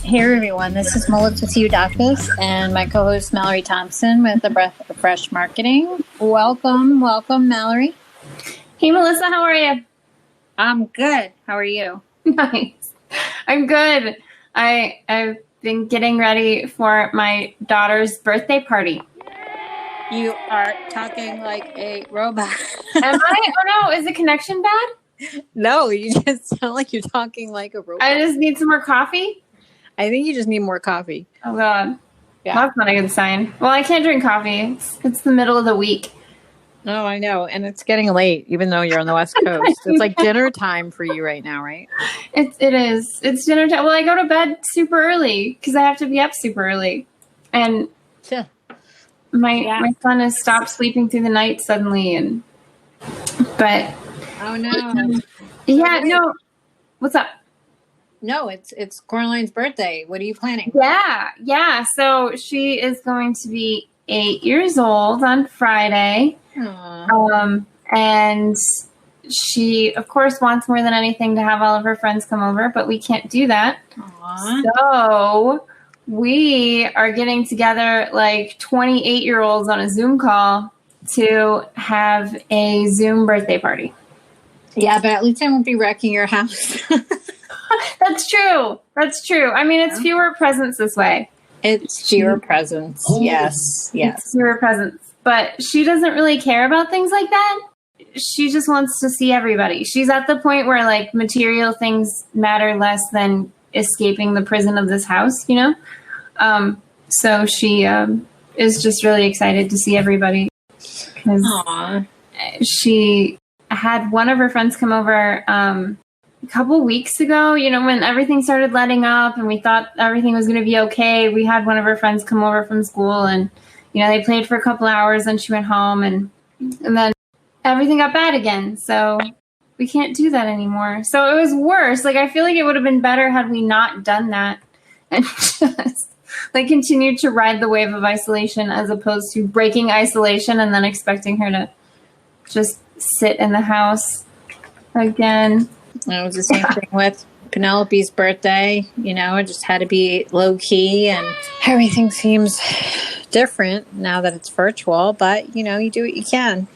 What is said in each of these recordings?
Hey everyone, this is Melissa Psihudakis and my co-host Mallary Thompson with A Breath of Fresh Marketing. Welcome, Mallary. Hey Melissa, how are you? I'm good. How are you? Nice. I'm good. I've been getting ready for my daughter's birthday party. You are talking like a robot. Am I? Oh no, is the connection bad? No, you just sound like you're talking like a robot. I just need some more coffee? I think you just need more coffee. Oh God. Yeah. That's not a good sign. Well, I can't drink coffee. It's the middle of the week. Oh, I know. And it's getting late, even though you're on the West Coast. It's like dinner time for you right now, right? It is. It's dinner time. Well, I go to bed super early because I have to be up super early. And my son has stopped sleeping through the night suddenly. But oh, no. Yeah, no. What's up? No, it's Coraline's birthday. What are you planning? Yeah. So she is going to be 8 years old on Friday. And she, of course, wants more than anything to have all of her friends come over, but we can't do that. Aww. So we are getting together like 28-year-olds on a Zoom call to have a Zoom birthday party. Yeah, but at least I won't be wrecking your house. That's true. I mean, it's fewer presents this way. It's fewer presents. Yes. It's fewer presents. But she doesn't really care about things like that. She just wants to see everybody. She's at the point where like material things matter less than escaping the prison of this house, you know? So she is just really excited to see everybody. Because she had one of her friends come over a couple weeks ago, you know, when everything started letting up and we thought everything was going to be okay. We had one of her friends come over from school and, you know, they played for a couple hours and she went home and then everything got bad again. So we can't do that anymore. So it was worse. Like, I feel like it would have been better had we not done that and just like continued to ride the wave of isolation as opposed to breaking isolation and then expecting her to just sit in the house again. It was the same thing with Penelope's birthday. You know, it just had to be low key and everything seems different now that it's virtual, but you know, you do what you can.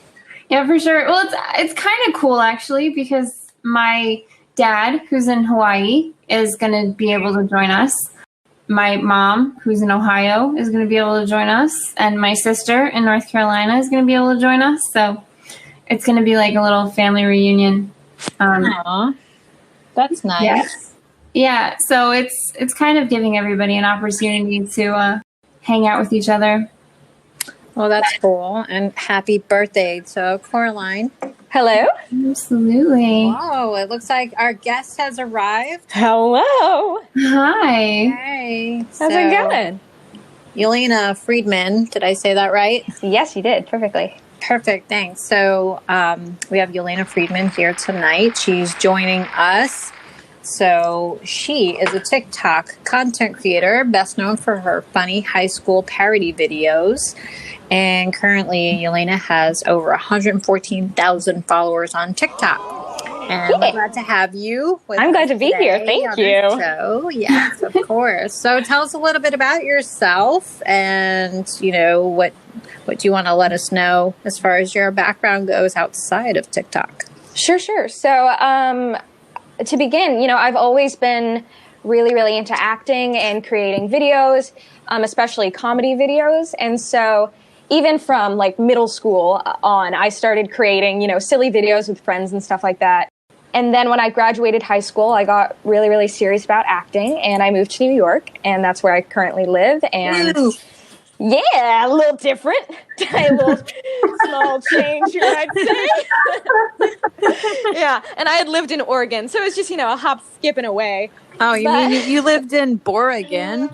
Yeah, for sure. Well, it's kind of cool actually because my dad, who's in Hawaii, is going to be able to join us. My mom, who's in Ohio, is going to be able to join us, and my sister in North Carolina is going to be able to join us. So it's going to be like a little family reunion. Aww, that's nice. Yes. Yeah, so it's kind of giving everybody an opportunity to hang out with each other. Well, that's cool, and happy birthday to Coraline. Hello. Absolutely. Whoa, it looks like our guest has arrived. Hello. Hi. Hey. How's it going? Yelena Friedman, did I say that right? Yes, you did. Perfectly. Perfect, thanks. So we have Yelena Friedman here tonight. She's joining us. So she is a TikTok content creator, best known for her funny high school parody videos. And currently, Yelena has over 114,000 followers on TikTok. And we're glad to have you with I'm glad us to be here. Thank you. So, yes, of course. So tell us a little bit about yourself and, you know, what do you want to let us know as far as your background goes outside of TikTok? Sure. So to begin, you know, I've always been really, really into acting and creating videos, especially comedy videos. And so even from like middle school on, I started creating, you know, silly videos with friends and stuff like that. And then when I graduated high school, I got really, really serious about acting and I moved to New York and that's where I currently live. And yeah, a little different. A little small change here, I'd say. Yeah, and I had lived in Oregon, so it was just, you know, a hop, skipping away. Oh, you mean you lived in Oregon?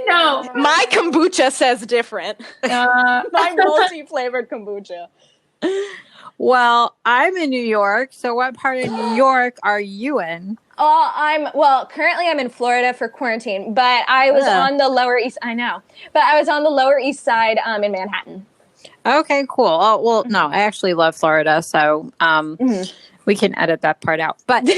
No, my kombucha says different. My multi-flavored kombucha. Well, I'm in New York, so what part of New York are you in? Currently I'm in Florida for quarantine, but I was on the Lower East. I know, but I was on the Lower East Side in Manhattan. Okay, cool. Oh, well, no, I actually love Florida, so we can edit that part out. But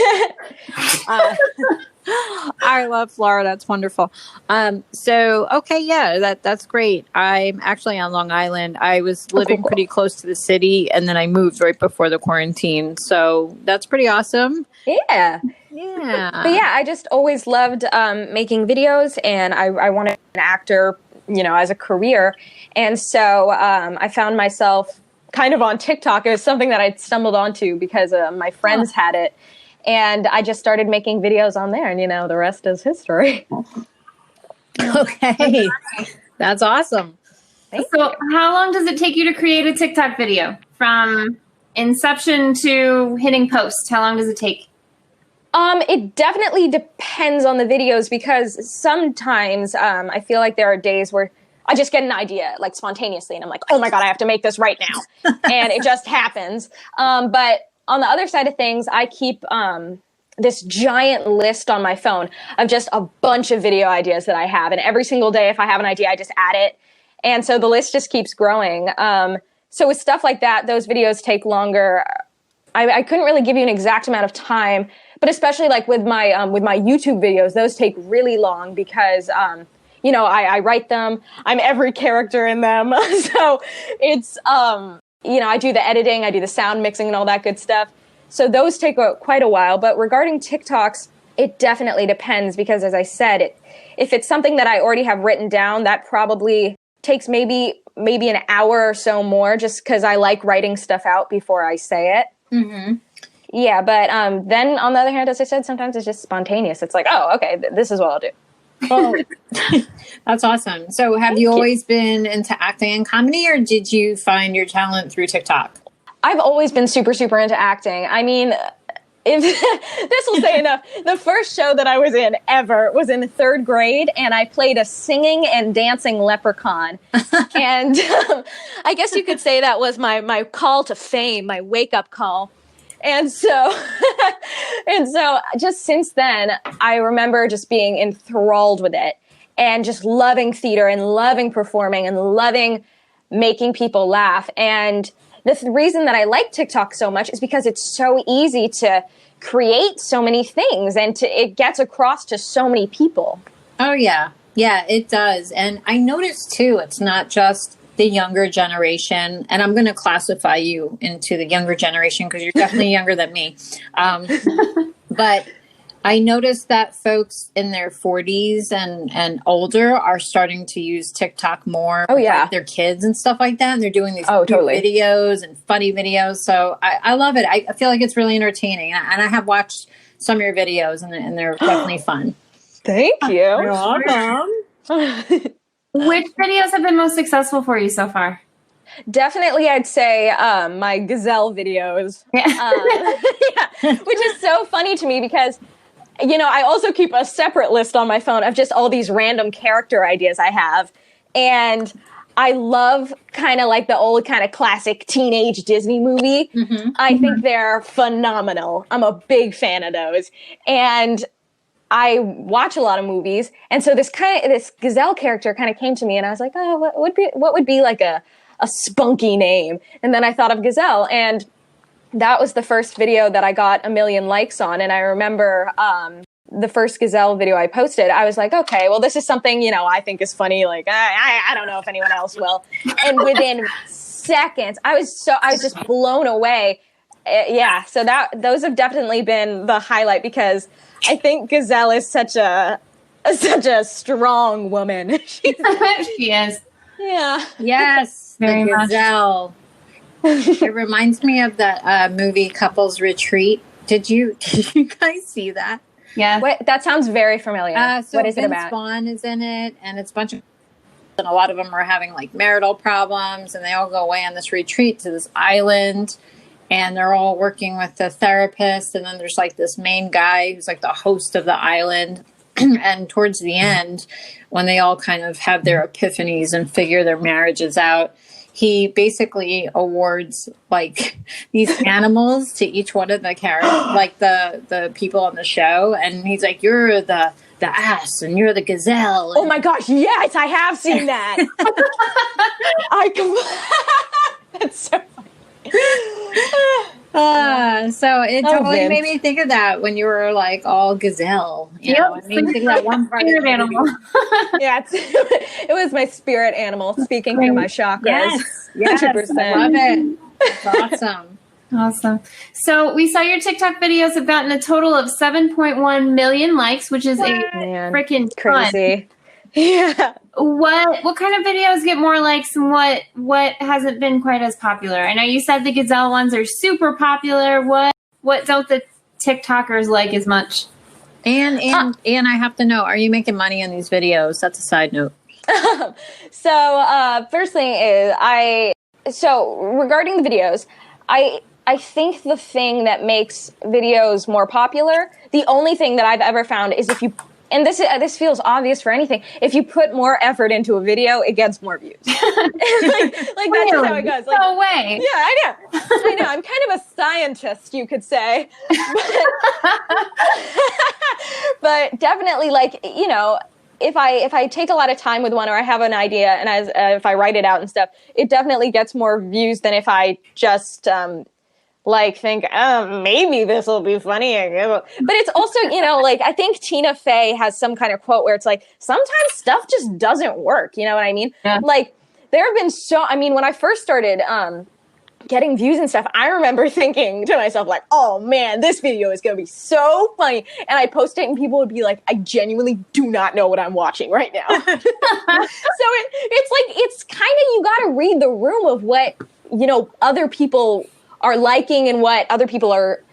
I love Florida. It's wonderful. Okay, yeah, that's great. I'm actually on Long Island. I was living pretty close to the city, and then I moved right before the quarantine. So that's pretty awesome. Yeah. Yeah. But yeah, I just always loved making videos, and I wanted an actor, as a career. And so I found myself kind of on TikTok. It was something that I stumbled onto because my friends had it. And I just started making videos on there, and the rest is history. Okay. That's awesome. So how long does it take you to create a TikTok video? From inception to hitting post, how long does it take? It definitely depends on the videos, because sometimes I feel like there are days where I just get an idea like spontaneously, and I'm like, oh my God, I have to make this right now. And it just happens. But on the other side of things, I keep this giant list on my phone of just a bunch of video ideas that I have. And every single day, if I have an idea, I just add it. And so the list just keeps growing. So with stuff like that, those videos take longer. I couldn't really give you an exact amount of time, but especially like with my YouTube videos, those take really long because, I write them. I'm every character in them. So it's, I do the editing, I do the sound mixing and all that good stuff. So those take quite a while. But regarding TikToks, it definitely depends because, as I said, if it's something that I already have written down, that probably takes maybe an hour or so more, just because I like writing stuff out before I say it. Mm-hmm. Yeah, but then on the other hand, as I said, sometimes it's just spontaneous. It's like, oh, okay, this is what I'll do. Oh, that's awesome. So have you always been into acting and comedy, or did you find your talent through TikTok? I've always been super, super into acting. I mean, if this will say enough, the first show that I was in ever was in 3rd grade, and I played a singing and dancing leprechaun. And I guess you could say that was my call to fame, my wake-up call. And so just since then, I remember just being enthralled with it and just loving theater and loving performing and loving making people laugh. And the reason that I like TikTok so much is because it's so easy to create so many things, and it gets across to so many people. Oh, yeah. Yeah, it does. And I noticed, too, it's not just the younger generation, and I'm going to classify you into the younger generation because you're definitely younger than me. But I noticed that folks in their 40s and older are starting to use TikTok more. Oh, yeah. With their kids and stuff like that. And they're doing these totally. videos and funny videos. So I love it. I feel like it's really entertaining. And I have watched some of your videos, and they're definitely fun. Thank you. You're welcome. Which videos have been most successful for you so far? Definitely, I'd say my gazelle videos. Yeah, which is so funny to me because, I also keep a separate list on my phone of just all these random character ideas I have. And I love kind of like the old kind of classic teenage Disney movie. Mm-hmm. I think they're phenomenal. I'm a big fan of those. And I watch a lot of movies, and so this gazelle character kind of came to me, and I was like, oh, what would be like a spunky name? And then I thought of gazelle, and that was the first video that I got 1 million likes on. And I remember the first gazelle video I posted, I was like, okay, well, this is something I think is funny. Like I don't know if anyone else will. And within seconds, I was just blown away. Yeah, so those have definitely been the highlight because I think Gazelle is such a strong woman. She is. Yeah. Yes, Very the Gazelle. It reminds me of that movie Couples Retreat. Did you guys see that? Yeah. Wait, that sounds very familiar. So what is Vince it about? Vaughn is in it, and it's a bunch of, and a lot of them are having like marital problems, and they all go away on this retreat to this island. And they're all working with a therapist. And then there's like this main guy who's like the host of the island. And towards the end, when they all kind of have their epiphanies and figure their marriages out, he basically awards like these animals to each one of the characters, like the people on the show. And he's like, you're the ass and you're the gazelle. Oh my gosh, yes, I have seen that. That's so funny. So it Oh, totally Vince. made me think of that when you were like all gazelle. You know, it made me think of that one part of Spirit the animal. Yeah, it was my spirit animal speaking through my chakras. Yes, 100%. I love it. That's awesome. Awesome. So we saw your TikTok videos have gotten a total of 7.1 million likes, which is Man, freaking crazy. Yeah. What kind of videos get more likes and what hasn't been quite as popular? I know you said the gazelle ones are super popular. What don't the TikTokers like as much? And I have to know, are you making money on these videos? That's a side note. So first thing is regarding the videos, I think the thing that makes videos more popular, the only thing that I've ever found is if you, and this feels obvious for anything, if you put more effort into a video, it gets more views. like that's just how it goes. Like, no way. Yeah, I know. I'm kind of a scientist, you could say. But definitely, like, you know, if I take a lot of time with one, or I have an idea and if I write it out and stuff, it definitely gets more views than if I just think, maybe this will be funny. But it's also, you know, like, I think Tina Fey has some kind of quote where it's like, sometimes stuff just doesn't work. You know what I mean? Yeah. Like, there have been when I first started getting views and stuff, I remember thinking to myself, like, oh man, this video is going to be so funny. And I post it and people would be like, I genuinely do not know what I'm watching right now. So it's kind of, you got to read the room of what, you know, other people are liking and what other people are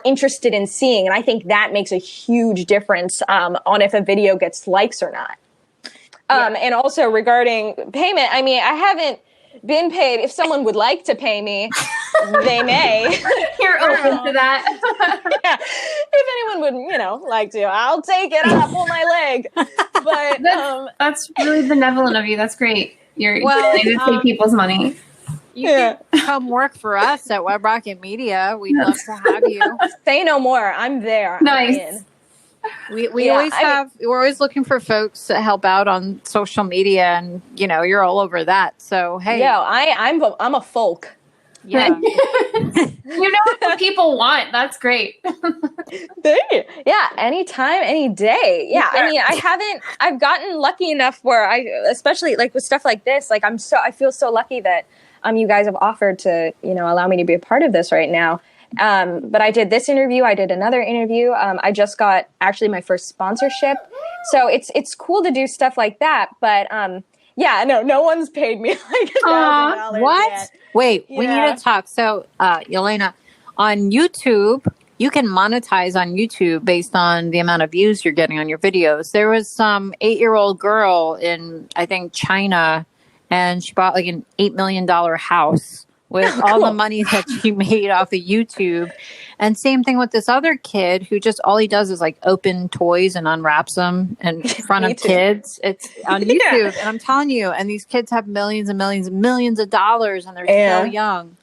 interested in seeing. And I think that makes a huge difference on if a video gets likes or not. And also regarding payment, I mean, I haven't been paid. If someone would like to pay me, they may. You're open to that. Yeah. If anyone would, you know, like to, I'll take it. I'll pull my leg. But that's really benevolent of you. That's great. You're Well, to take people's money. You can come work for us at Web Rocket Media. We'd love to have you. Say no more. I'm there. Nice. We always we're always looking for folks to help out on social media, and you know, you're all over that. So hey, yeah, I'm a folk. Yeah, you know what people want. That's great. Yeah, anytime, any day. Yeah, I mean, I've gotten lucky enough where especially like with stuff like this, like I feel so lucky that you guys have offered to, you know, allow me to be a part of this right now. But I did this interview. I did another interview. I just got actually my first sponsorship. So it's cool to do stuff like that. But yeah, no one's paid me like $1,000 what? yet. Wait, we need to talk. So, Yelena, on YouTube, you can monetize on YouTube based on the amount of views you're getting on your videos. There was some 8-year-old girl in, I think, China, and she bought like an $8 million house with all the money that she made off of YouTube. And same thing with this other kid who just, all he does is like open toys and unwraps them in front of kids. It's on YouTube. And I'm telling you, and these kids have millions and millions and millions of dollars, and they're so young.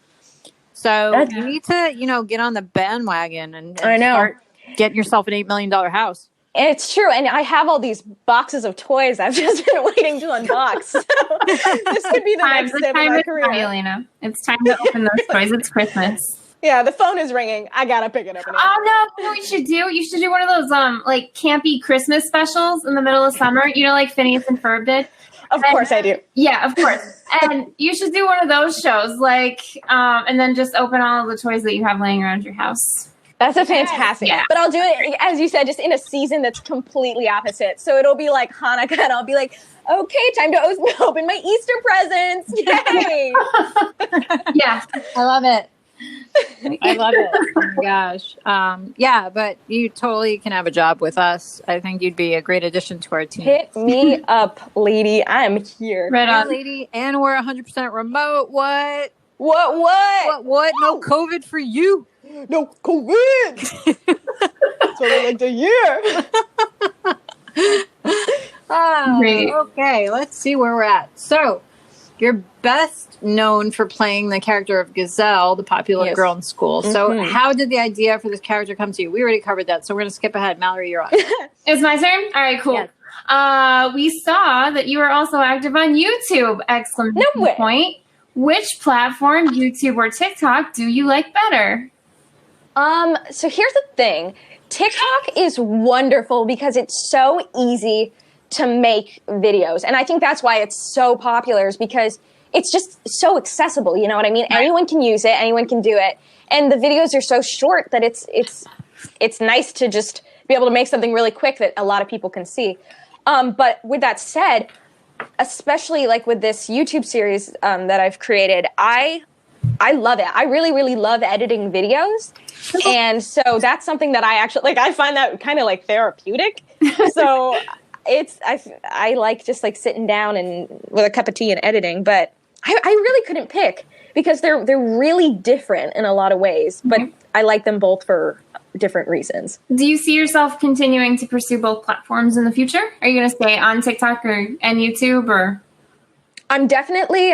So you need to, you know, get on the bandwagon and start getting yourself an $8 million house. It's true. And I have all these boxes of toys I've just been waiting to unbox. So this could be the next step in my career. Elena. It's time to open those toys. It's Christmas. Yeah, the phone is ringing. I gotta pick it up. Oh no! You know what you should do? You should do one of those like campy Christmas specials in the middle of summer. You know, like Phineas and Ferb did. Of course I do. Yeah, of course. And you should do one of those shows, like, and then just open all of the toys that you have laying around your house. That's a fantastic. Yeah. But I'll do it, as you said, just in a season that's completely opposite. So it'll be like Hanukkah, and I'll be like, okay, time to open my Easter presents. Yay! Yeah, I love it. I love it. Oh my gosh. Yeah, but you totally can have a job with us. I think you'd be a great addition to our team. Hit me up, lady. I'm here. Right on, lady. And we're 100% remote. What? What? No COVID for you. No COVID. That's what I like to hear. Great. Okay, let's see where we're at. So, you're best known for playing the character of Gazelle, the popular girl in school. So, how did the idea for this character come to you? We already covered that, so we're going to skip ahead. Mallary, you're on. It's my turn? All right, cool. Yes. We saw that you are also active on YouTube! Exclamation point. Which platform, YouTube or TikTok, do you like better? So here's the thing. TikTok is wonderful because it's so easy to make videos. And I think that's why it's so popular, is because it's just so accessible. You know what I mean? Right. Anyone can use it. Anyone can do it. And the videos are so short that it's nice to just be able to make something really quick that a lot of people can see. But with that said, especially like with this YouTube series that I've created, I love it. I really, really love editing videos. And so that's something that I actually, like, I find that kind of like therapeutic. So I like just like sitting down and with a cup of tea and editing, but I really couldn't pick because they're really different in a lot of ways, but I like them both for different reasons. Do you see yourself continuing to pursue both platforms in the future? Are you going to stay on TikTok and YouTube, or? I'm definitely,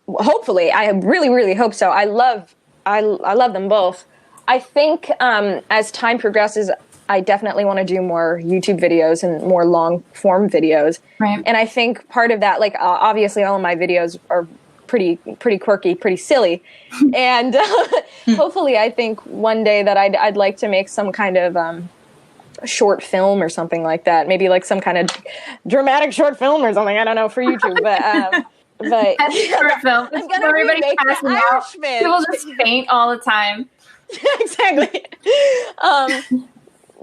hopefully, I really, really hope so. I love them both. I think as time progresses, I definitely want to do more YouTube videos and more long form videos. Right. And I think part of that, like obviously all of my videos are pretty quirky, pretty silly. And hopefully I think one day that I'd like to make some kind of short film or something like that. Maybe like some kind of dramatic short film or something. I don't know, for YouTube, but short film. Everybody passing out. People just faint all the time. Exactly.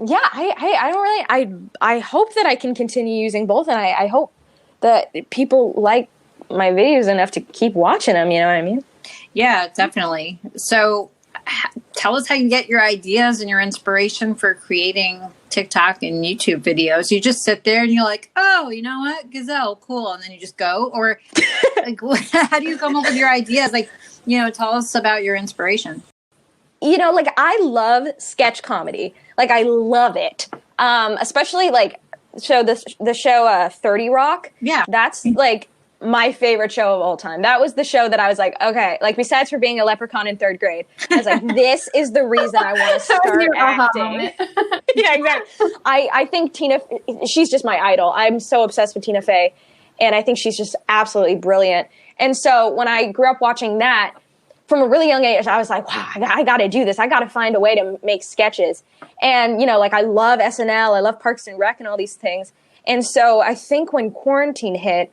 Yeah, I don't really, I hope that I can continue using both, and I hope that people like my videos enough to keep watching them, you know what I mean? Yeah, definitely. So tell us how you get your ideas and your inspiration for creating TikTok and YouTube videos. You just sit there and you're like, oh, you know what? Gazelle, cool. And then you just go? Or like, how do you come up with your ideas? Like, tell us about your inspiration. Like I love sketch comedy. Like I love it. Especially like, so the show 30 Rock. Yeah. That's like my favorite show of all time. That was the show that I was like, okay, like besides for being a leprechaun in 3rd grade, I was like, this is the reason I want to start acting. Yeah, exactly. I think Tina, she's just my idol. I'm so obsessed with Tina Fey, and I think she's just absolutely brilliant. And so when I grew up watching that, from a really young age, I was like, wow, I got to do this. I got to find a way to make sketches. And, like I love SNL, I love Parks and Rec and all these things. And so I think when quarantine hit,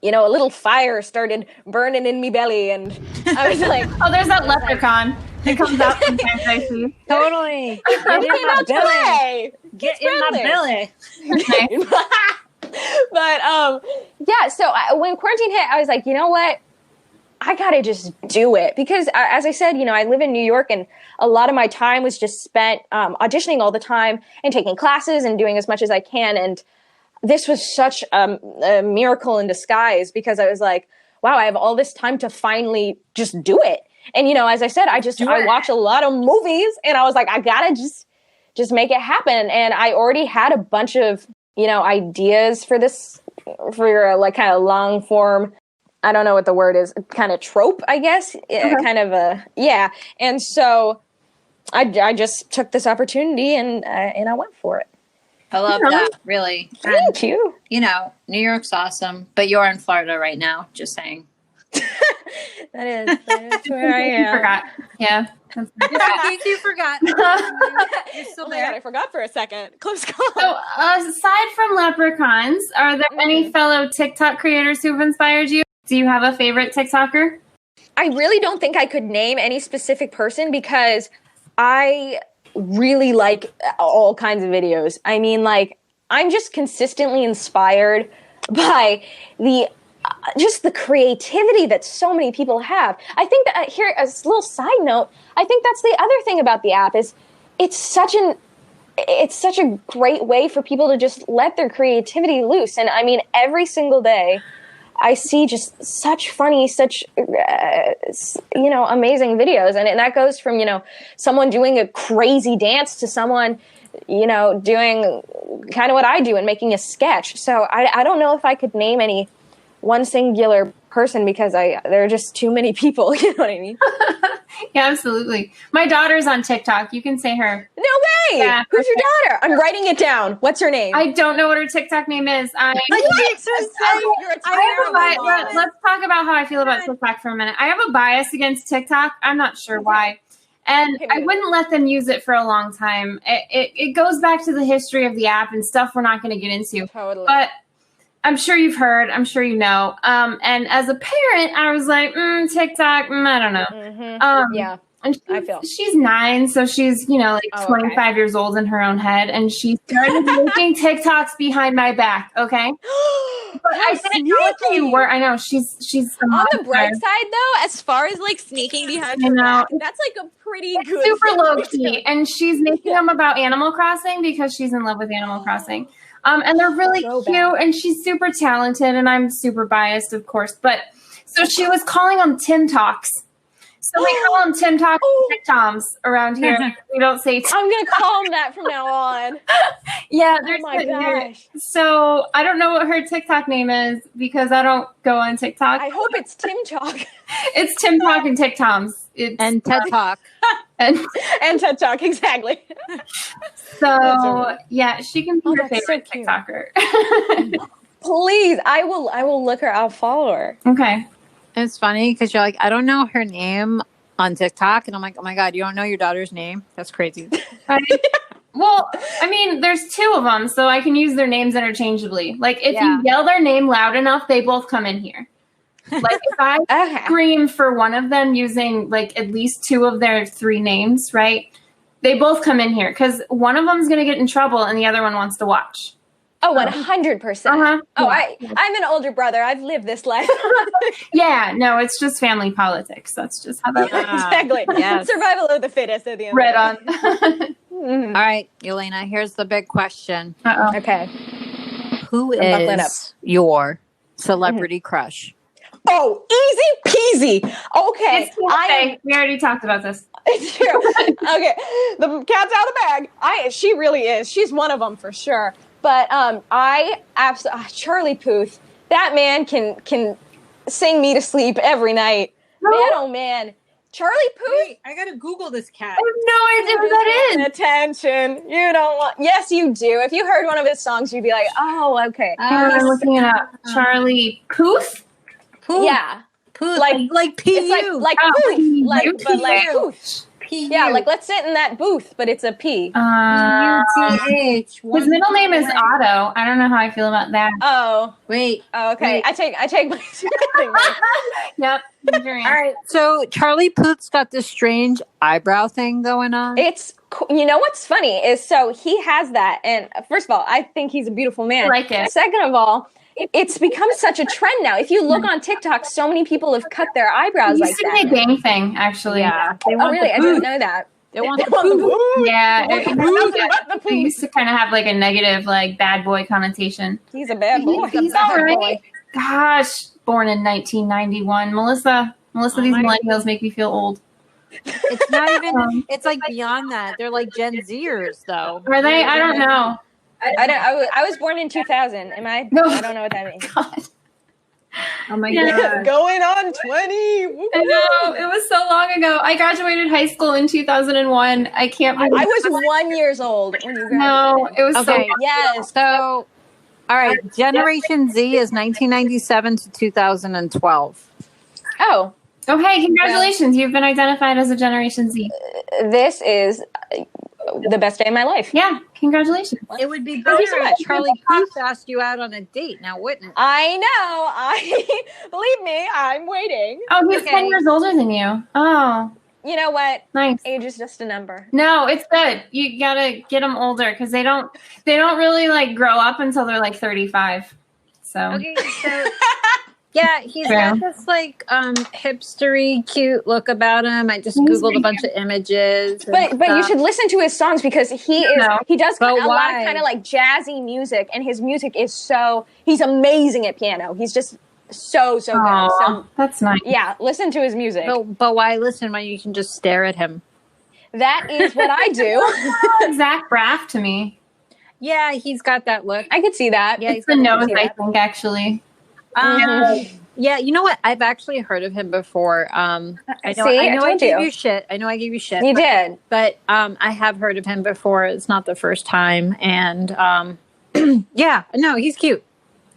a little fire started burning in me belly. And I was like, oh, there's that leprechaun. It comes out sometimes, I see. Totally. Get in my belly. Get in my belly. But, yeah, so when quarantine hit, I was like, you know what? I got to just do it because as I said, I live in New York and a lot of my time was just spent auditioning all the time and taking classes and doing as much as I can. And this was such a miracle in disguise because I was like, wow, I have all this time to finally just do it. And, as I said, I watch a lot of movies and I was like, I got to just make it happen. And I already had a bunch of, ideas for this, for like kind of long form, I don't know what the word is, kind of trope, I guess, kind of yeah. And so I just took this opportunity and I went for it. I love that, really. Thank you. New York's awesome, but you're in Florida right now, just saying. That is where I am. You forgot. Yeah. You forgot. You're still there. God, I forgot for a second. Close call. So aside from leprechauns, are there any fellow TikTok creators who've inspired you? Do you have a favorite TikToker? I really don't think I could name any specific person because I really like all kinds of videos. I mean, like, I'm just consistently inspired by just the creativity that so many people have. I think that here, as a little side note, I think that's the other thing about the app is it's such a great way for people to just let their creativity loose. And I mean, every single day, I see just such funny, such, amazing videos. And that goes from, someone doing a crazy dance to someone, doing kind of what I do and making a sketch. So I don't know if I could name any one singular person because there are just too many people. You know what I mean? Yeah, absolutely. My daughter's on TikTok. You can say her. No way! Yeah, who's your daughter? I'm writing it down. What's her name? I don't know what her TikTok name is. Let's talk about how I feel about TikTok for a minute. I have a bias against TikTok. I'm not sure why. And I wouldn't let them use it for a long time. It goes back to the history of the app and stuff we're not going to get into. Totally. But I'm sure you've heard. I'm sure you know. And as a parent, I was like, TikTok, I don't know. Mm-hmm. Yeah. And I feel. she's 9, so she's, 25 years old in her own head. And she started making TikToks behind my back, okay? But I didn't know what they were. I know, she's on the bright side, though, as far as, like, sneaking behind your back, that's, like, a pretty good super low-key. And she's making them about Animal Crossing because she's in love with Animal Crossing. And they're really cute, and she's super talented, and I'm super biased, of course. But so she was calling them Tim Talks. So we call them Tim Talks and Tik Toms around here. We don't say I'm going to call them that from now on. Yeah. Oh my gosh. So I don't know what her TikTok name is because I don't go on TikTok. I hope it's Tim Talk. It's Tim Talk and Tik Toms. And TED Talk. and TED Talk, exactly. So yeah, she can be your that's favorite so cute. TikToker. Please, I will look her. I'll follow her. Okay. It's funny because you're like, I don't know her name on TikTok. And I'm like, oh my God, you don't know your daughter's name? That's crazy. Right? Well, I mean, there's 2 of them, so I can use their names interchangeably. Like, if you yell their name loud enough, they both come in here. Like, if I scream for one of them using, like, at least 2 of their 3 names, right? They both come in here because one of them is going to get in trouble and the other one wants to watch. Oh, 100%. Oh, I'm an older brother. I've lived this life. Yeah, no, it's just family politics. That's just how that works. Exactly. Yes. Survival of the fittest at the end. Right of on. All right, Yelena, here's the big question. Uh-oh. Okay. Who buckling is your celebrity crush? Oh, easy peasy. Okay. Okay. We already talked about this. It's true. Okay. The cat's out of the bag. She really is. She's one of them for sure. But I absolutely Charlie Puth. That man can sing me to sleep every night. Man, oh man, Charlie Puth. Wait, I gotta Google this cat. I have no idea who that is. Attention, you don't want. Yes, you do. If you heard one of his songs, you'd be like, oh, okay. I'm looking it up. Charlie Puth. Puth. Yeah, Puth. like P-U. it's like Puth, but like Puth. P-U. Yeah, like let's sit in that booth, but it's a P. U-T-H. His middle name is Otto. I don't know how I feel about that. Oh, Wait. oh, okay. Wait. I take my thing back. Yep. All right. So Charlie Puth's got this strange eyebrow thing going on. It's you know what's funny is so he has that, and first of all, I think he's a beautiful man. I like it. Second of all, it's become such a trend now. If you look on TikTok, so many people have cut their eyebrows It like used to be that. a gang thing, actually. Yeah. They Oh, want really? the I didn't Puth. know that. They want the Puth. Yeah. The It used to kind of have like a negative, like bad boy connotation. He's a bad boy. He's all right. Gosh, born in 1991. Melissa, these millennials make me feel old. It's not even. It's like beyond that. They're like Gen Zers, though. Are they? I don't know. I was born in 2000. Am I? No. I don't know what that means. God. Oh my Yeah. God. Going on 20. I know. It was so long ago. I graduated high school in 2001. I can't believe I was 1 year old when you graduated. No, it was Okay. so Yes. So, all right. Generation Z is 1997 to 2012. Oh, Oh, hey, congratulations. You've been identified as a Generation Z. this is the best day of my life. Yeah, congratulations. It would be Thank better you so if much. Charlie Puth asked you out on a date, now wouldn't it? I know. Believe me, I'm waiting. Oh, he's Okay. 10 years older than you. Oh, You know what? nice. Age is just a number. No, it's good. You gotta get them older because they don't really like grow up until they're like 35. So Okay, so yeah, he's Yeah. got this like hipstery, cute look about him. I just Googled a bunch of images. But you should listen to his songs because he does But a lot of why? kind of like jazzy music, and his music is he's amazing at piano. He's just so good. So that's nice. yeah, listen to his music. But why listen when you can just stare at him? That is what I do. Zach Braff to me. Yeah, he's got that look. I could see that. Yeah, It's the nose, I think, actually. Yeah, you know what? I've actually heard of him before. I know I told gave you. you shit. I know I gave you shit. You but, did. But I have heard of him before. It's not the first time. And yeah, no, he's cute.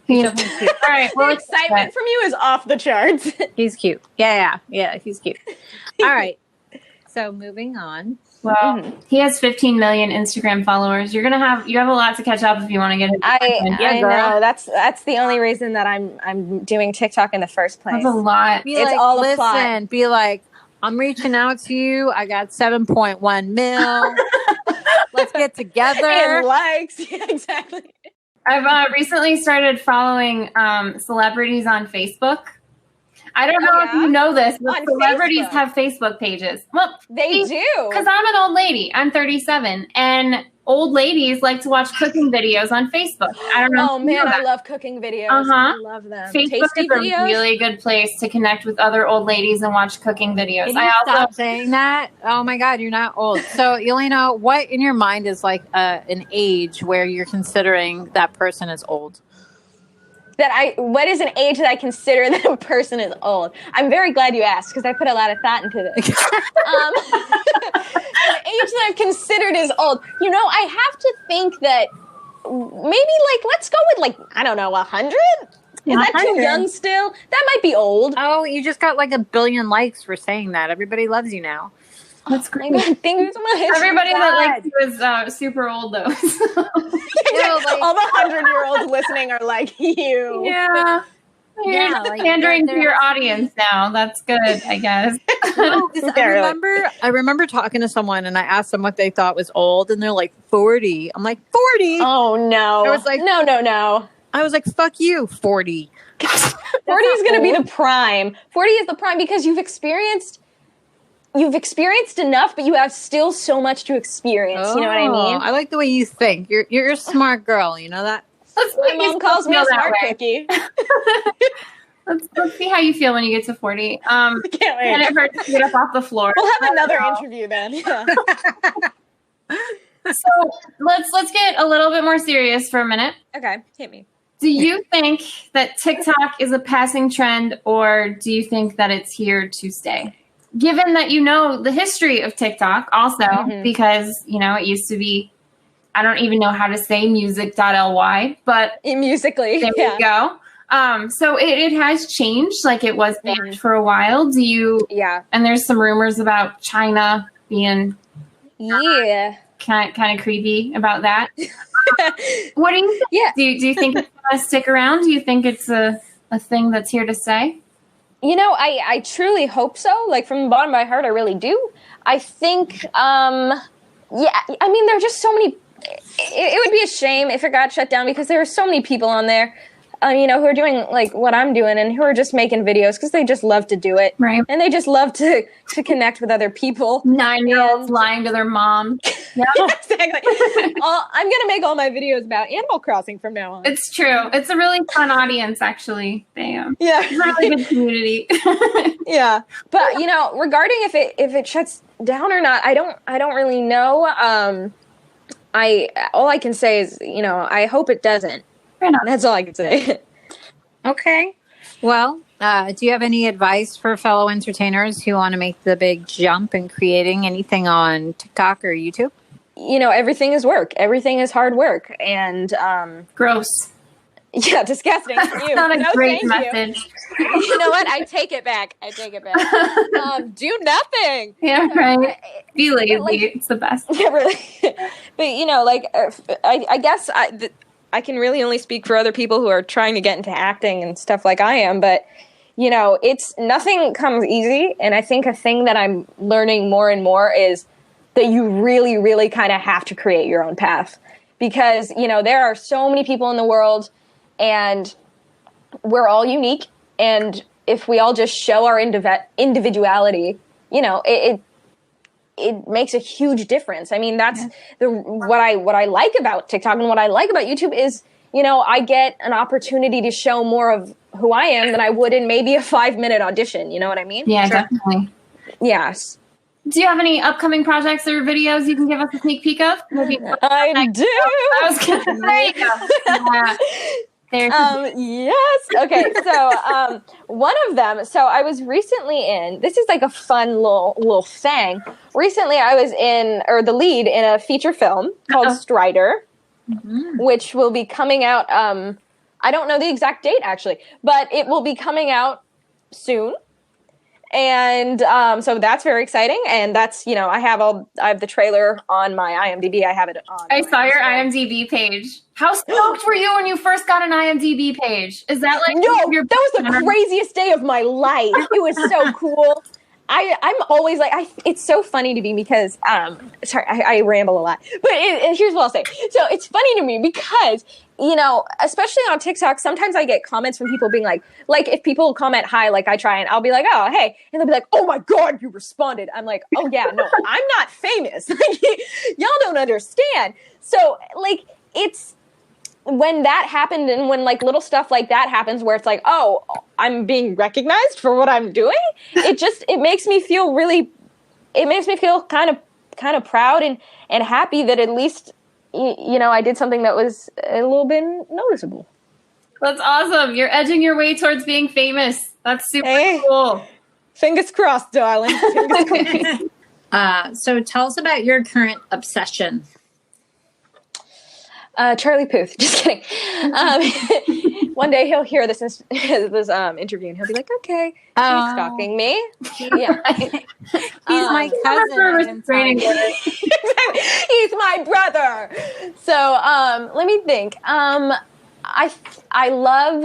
He's definitely cute. All right. The Well, excitement from you is off the charts. He's cute. Yeah, he's cute. All right. So moving on. Well, he has 15 million Instagram followers. You have a lot to catch up if you want to get it. I know. That's the only reason that I'm doing TikTok in the first place. That's a lot. It's all a plot. Be like, I'm reaching out to you. I got 7.1 mil. Let's get together. And likes. Yeah, exactly. I've recently started following celebrities on Facebook. I don't know if you know this, but celebrities have Facebook pages. Well, they do. Because I'm an old lady. I'm 37. And old ladies like to watch cooking videos on Facebook. I don't know. Oh, man, I love cooking videos. I love them. Facebook is a really good place to connect with other old ladies and watch cooking videos. Can you stop saying that? Oh, my God, you're not old. So, Yelena, what in your mind is like an age where you're considering that person is old? What is an age that I consider that a person is old? I'm very glad you asked because I put a lot of thought into this. An age that I've considered is old. I have to think that maybe let's go with I don't know, 100? Is that too young still? That might be old. Oh, you just got 1 billion likes for saying that. Everybody loves you now. That's great. Thank you so much. Everybody that likes you is super old, though. All the 100-year-olds listening are like you. Yeah. You're just pandering to your audience now. That's good, I guess. No, I remember talking to someone and I asked them what they thought was old, and they're like 40. I'm like, 40? Oh no! I was like, no. I was like, fuck you, 40. 40 is going to be the prime. 40 is the prime because you've experienced enough, but you have still so much to experience. You know what I mean? I like the way you think. You're a smart girl. You know that? My mom calls me a smart cookie. Let's see how you feel when you get to 40. Can't wait. And it hurts to get up off the floor. We'll have another interview then. Yeah. So let's get a little bit more serious for a minute. Okay, hit me. Do you think that TikTok is a passing trend, or do you think that it's here to stay? Given that you know the history of TikTok also, because, it used to be, I don't even know how to say music.ly, but Musical.ly. There we go. So it has changed, it was banned for a while. Do you? Yeah. And there's some rumors about China being kind of creepy about that. What do you think? Yeah. Do you think it's going to stick around? Do you think it's a thing that's here to stay? I truly hope so. From the bottom of my heart, I really do. I think, there are just so many. It would be a shame if it got shut down because there are so many people on there, who are doing what I'm doing and who are just making videos because they just love to do it. Right. And they just love to connect with other people. 9-year-olds lying to their mom. Yeah, exactly. I'm going to make all my videos about Animal Crossing from now on. It's true. It's a really fun audience, actually. Yeah. It's a really good community. Yeah. But, regarding if it shuts down or not, I don't really know. All I can say is, I hope it doesn't. That's all I can say. Okay. Well, do you have any advice for fellow entertainers who want to make the big jump in creating anything on TikTok or YouTube? Everything is work. Everything is hard work. And gross. Yeah, disgusting. That's not a great message. You know what? I take it back. Do nothing. Yeah, right. Be lazy. It's the best. Yeah, really. But I guess I can really only speak for other people who are trying to get into acting and stuff like I am. But it's nothing comes easy, and I think a thing that I'm learning more and more is that you really, really kind of have to create your own path because there are so many people in the world. And we're all unique. And if we all just show our individuality, it makes a huge difference. I mean, that's what I like about TikTok and what I like about YouTube is, I get an opportunity to show more of who I am than I would in maybe a 5-minute audition. You know what I mean? Yeah, definitely. Yes. Do you have any upcoming projects or videos you can give us a sneak peek of? Maybe I do. I was going to say. Yeah. Yes. Okay. So, one of them, I was recently this is a fun little thing. Recently I was the lead in a feature film called Strider, which will be coming out. I don't know the exact date actually, but it will be coming out soon. And so that's very exciting. And that's, I have the trailer on my IMDb. I have it on. I saw your IMDb page. How stoked were you when you first got an IMDb page? Is that like that was the craziest day of my life. It was so cool. I'm always like, it's so funny to me because, sorry, I ramble a lot, but here's what I'll say. So it's funny to me because, especially on TikTok, sometimes I get comments from people being like if people comment hi, like I try and I'll be like, oh, hey. And they'll be like, oh my God, you responded. I'm like, oh yeah, no, I'm not famous. Y'all don't understand. So it's, when that happened and when little stuff like that happens where it's like, oh, I'm being recognized for what I'm doing, it makes me feel kind of proud and happy that at least, I did something that was a little bit noticeable. That's awesome. You're edging your way towards being famous. That's super cool. Fingers crossed, darling. Fingers crossed. So tell us about your current obsession. Charlie Puth. Just kidding. One day he'll hear this interview and he'll be like, "Okay, she's stalking me." Yeah, he's my cousin. He's my brother. So let me think. I love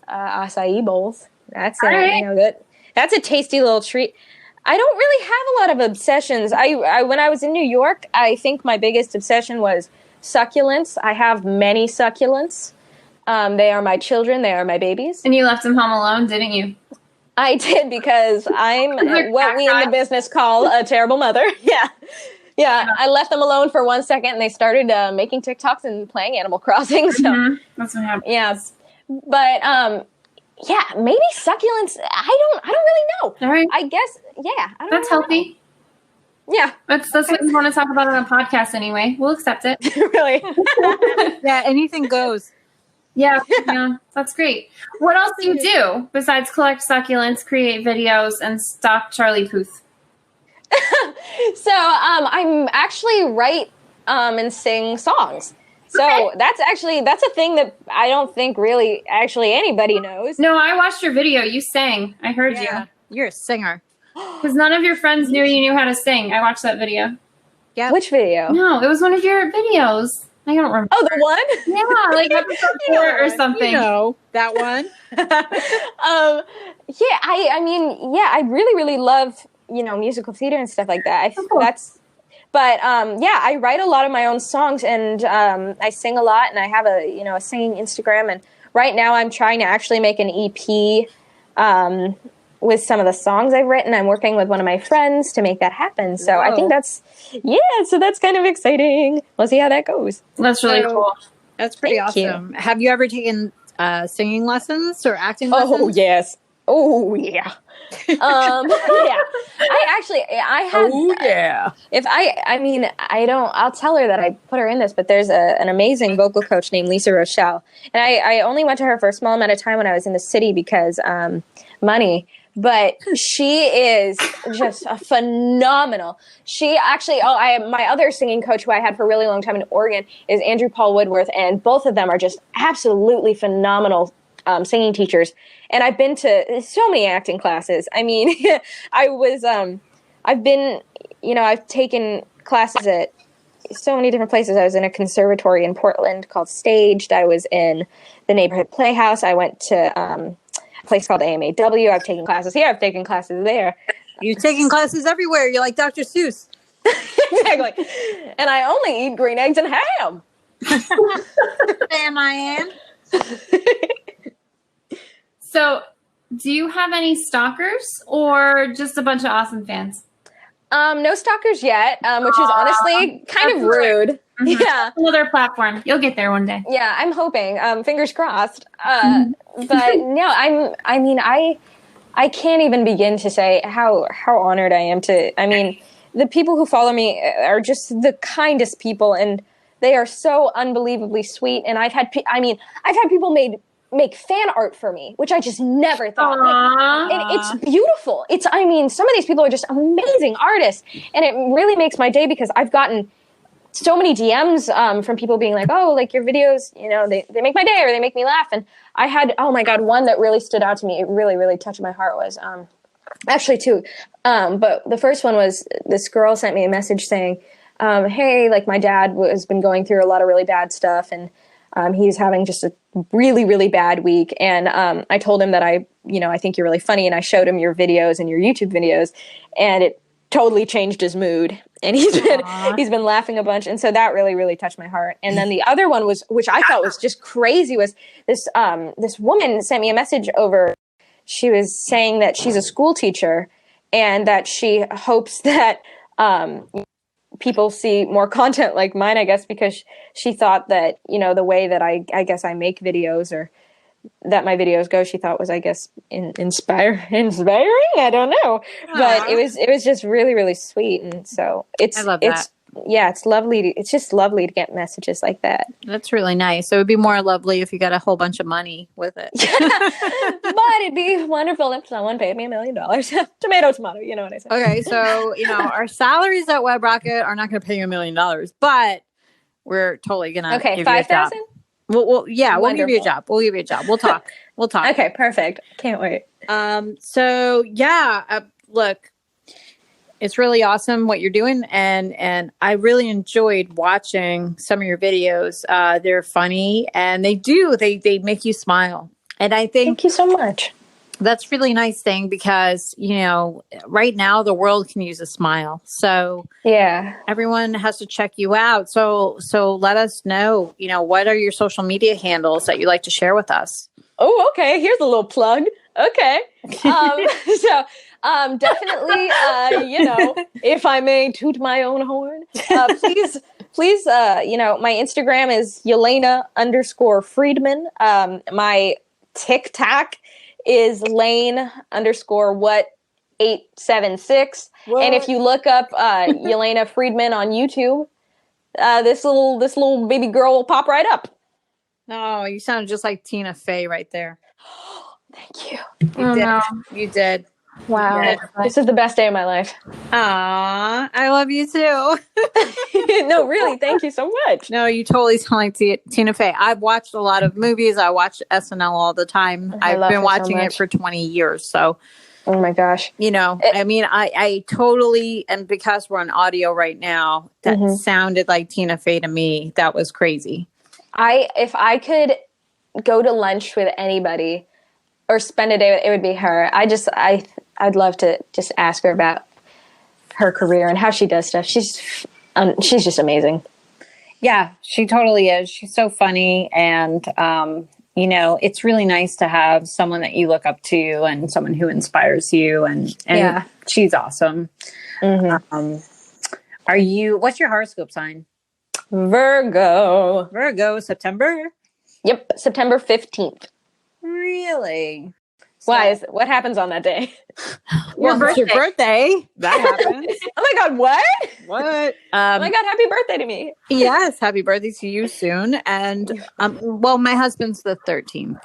acai bowls. That's it. Right. That's a tasty little treat. I don't really have a lot of obsessions. I when I was in New York, I think my biggest obsession was succulents. I have many succulents. They are my children. They are my babies. And you left them home alone, didn't you? I did because I'm what we in the business call a terrible mother. Yeah. I left them alone for 1 second, and they started making TikToks and playing Animal Crossing. So that's what happened. Yeah, but yeah, maybe succulents. I don't really know. All right. I guess, yeah. That's healthy. Know. Yeah. That's what we want to talk about on a podcast anyway. We'll accept it. Really? Yeah, anything goes. Yeah, that's great. What else do you do besides collect succulents, create videos, and stalk Charlie Puth? So I'm actually write and sing songs. So that's a thing that I don't think really actually anybody knows. No, I watched your video. You sang. I heard you. You're a singer. Because none of your friends knew you knew how to sing. I watched that video. Yeah. Which video? No, it was one of your videos. I don't remember. Oh, the one? Yeah, like episode 4 or something. That one. Yeah, I really, really love, musical theater and stuff like that. But I write a lot of my own songs, and I sing a lot, and I have a singing Instagram. And right now, I'm trying to actually make an EP with some of the songs I've written. I'm working with one of my friends to make that happen. So I think that's kind of exciting. We'll see how that goes. That's really cool. That's pretty awesome. Have you ever taken singing lessons or acting lessons? Oh yes. Oh yeah. Yeah. I have. Oh yeah. I'll tell her that I put her in this, but there's an amazing vocal coach named Lisa Rochelle, and I only went to her for a small amount of time when I was in the city because money. But she is just a phenomenal. She actually, my other singing coach who I had for a really long time in Oregon is Andrew Paul Woodworth, and both of them are just absolutely phenomenal singing teachers. And I've been to so many acting classes. I mean, I've taken classes at so many different places. I was in a conservatory in Portland called Staged. I was in the neighborhood playhouse. I went to a place called AMAW. I've taken classes here. I've taken classes there. You've taken classes everywhere. You're like Dr. Seuss. Exactly. And I only eat green eggs and ham. Am I am? So, do you have any stalkers or just a bunch of awesome fans? No stalkers yet, which is honestly kind of rude. Mm-hmm. Yeah. Another platform. You'll get there one day. Yeah, I'm hoping. Fingers crossed. But no, I can't even begin to say how honored I am to, the people who follow me are just the kindest people, and they are so unbelievably sweet. And I've had people make fan art for me, which I just never thought. And it's beautiful. Some of these people are just amazing artists, and it really makes my day because I've gotten so many DMs from people being like, oh, like your videos, you know, they make my day or they make me laugh. And I had, oh my God, one that really stood out to me. It really, really touched my heart was actually two. But the first one was this girl sent me a message saying, hey, like my dad has been going through a lot of really bad stuff and he's having just a really, really bad week. And I told him that I think you're really funny. And I showed him your videos and your YouTube videos and it totally changed his mood. And he's been laughing a bunch. And so that really, really touched my heart. And then the other one was, which I thought was just crazy, was this woman sent me a message over. She was saying that she's a school teacher and that she hopes that people see more content like mine, I guess, because she thought that, you know, the way that I guess I make videos or that my videos go, she thought was, I guess, inspiring. I don't know. Aww. But it was just really, really sweet. And so I love that. It's lovely. It's just lovely to get messages like that. That's really nice. So it would be more lovely if you got a whole bunch of money with it. But it'd be wonderful if someone paid me $1 million. Tomato, you know what I say. Okay, so, you know, our salaries at Web Rocket are not going to pay you $1 million, but we're totally going to give you a job. 5,000? We'll give you a job. We'll give you a job. We'll talk. Okay, perfect. Can't wait. So yeah, look, it's really awesome what you're doing. And I really enjoyed watching some of your videos. They're funny and they make you smile. And I think, thank you so much. That's really nice thing because, you know, right now the world can use a smile. So yeah, everyone has to check you out. So let us know, you know, what are your social media handles that you like to share with us? Oh, okay. Here's a little plug. Okay. So definitely, you know, if I may toot my own horn, please, you know, my Instagram is Yelena_Friedman. My TikTok is Lane_what876. And if you look up Yelena Friedman on YouTube, this little baby girl will pop right up. Oh, you sound just like Tina Fey right there. Thank you. You did. Wow. This is the best day of my life. Aw, I love you too. No, really. Thank you so much. No, you totally sound like Tina Fey. I've watched a lot of movies. I watch SNL all the time. I've been watching it for 20 years. So, oh my gosh. You know, I mean, I totally, and because we're on audio right now, that sounded like Tina Fey to me. That was crazy. If I could go to lunch with anybody or spend a day, it would be her. I'd love to just ask her about her career and how she does stuff. She's just amazing. Yeah, she totally is. She's so funny. And, you know, it's really nice to have someone that you look up to and someone who inspires you. And yeah, she's awesome. Mm-hmm. What's your horoscope sign? Virgo, September? Yep, September 15th. Really? Why? What happens on that day? Your birthday. That happens. Oh my God, what? What? Oh my God, happy birthday to me. Yes, happy birthday to you soon. And, well, my husband's the 13th.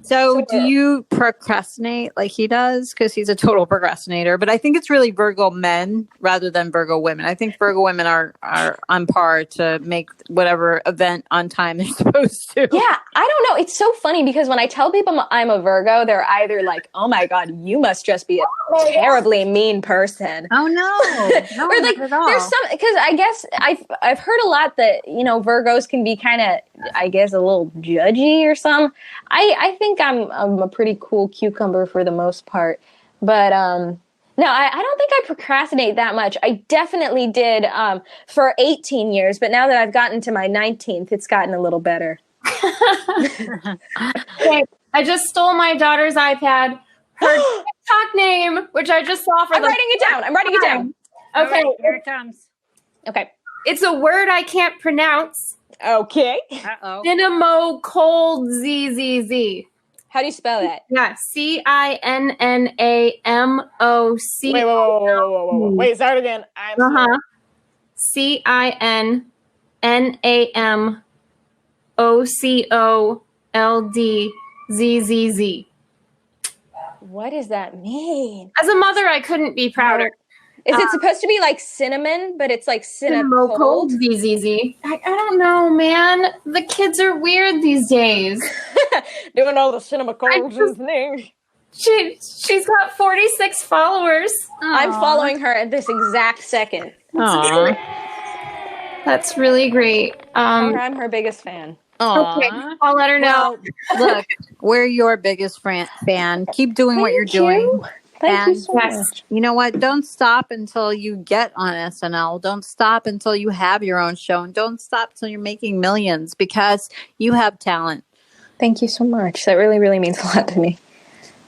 So do you procrastinate like he does? Because he's a total procrastinator. But I think it's really Virgo men rather than Virgo women. I think Virgo women are on par to make whatever event on time they're supposed to. Yeah, I don't know. It's so funny because when I tell people I'm a Virgo, they're either like, oh my God, you must just be a terribly mean person. Oh no. Or like there's some, because I guess I've heard a lot that, you know, Virgos can be kind of, I guess, a little judgy or something. I think I'm a pretty cool cucumber for the most part, but no, I don't think I procrastinate that much. I definitely did for 18 years, but now that I've gotten to my 19th, it's gotten a little better. Okay, I just stole my daughter's iPad. Her TikTok name, which I just saw for I'm writing it down. Okay, right, here it comes. Okay, it's a word I can't pronounce. Okay. Uh-oh. Dynamo cold ZZZ. How do you spell that? Yeah, CINNAMOC. Wait, start again. CINNAMOCOLDZZZ. What does that mean? As a mother, I couldn't be prouder. Is it supposed to be like cinnamon, but it's like Cinnamold cold? ZZZ. I don't know, man. The kids are weird these days. Doing all the cinema colds and things. She's got 46 followers. I'm following her at this exact second. That's really great. I'm her biggest fan. Okay, I'll let her know. Well, look, we're your biggest fan. Keep doing what you're doing. Thank you so much. You know what? Don't stop until you get on SNL. Don't stop until you have your own show. And don't stop until you're making millions, because you have talent. Thank you so much. That really, really means a lot to me.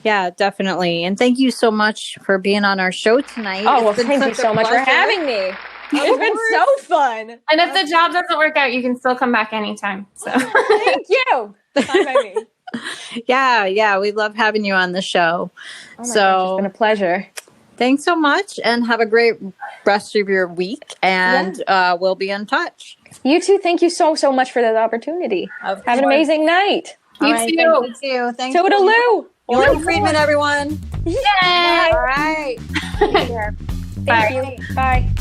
Yeah, definitely. And thank you so much for being on our show tonight. Oh, well, thank you so much for having me. It's been so fun. And if the job doesn't work out, you can still come back anytime. So thank you. Fine by me. Yeah, we love having you on the show. Oh my gosh, it's been a pleasure. Thanks so much, and have a great rest of your week, and we'll be in touch. You too. Thank you so much for this opportunity. Have an amazing night. You too. Thanks. Toodaloo. Elena Friedman, everyone. Yay! All right. Thank you. Bye.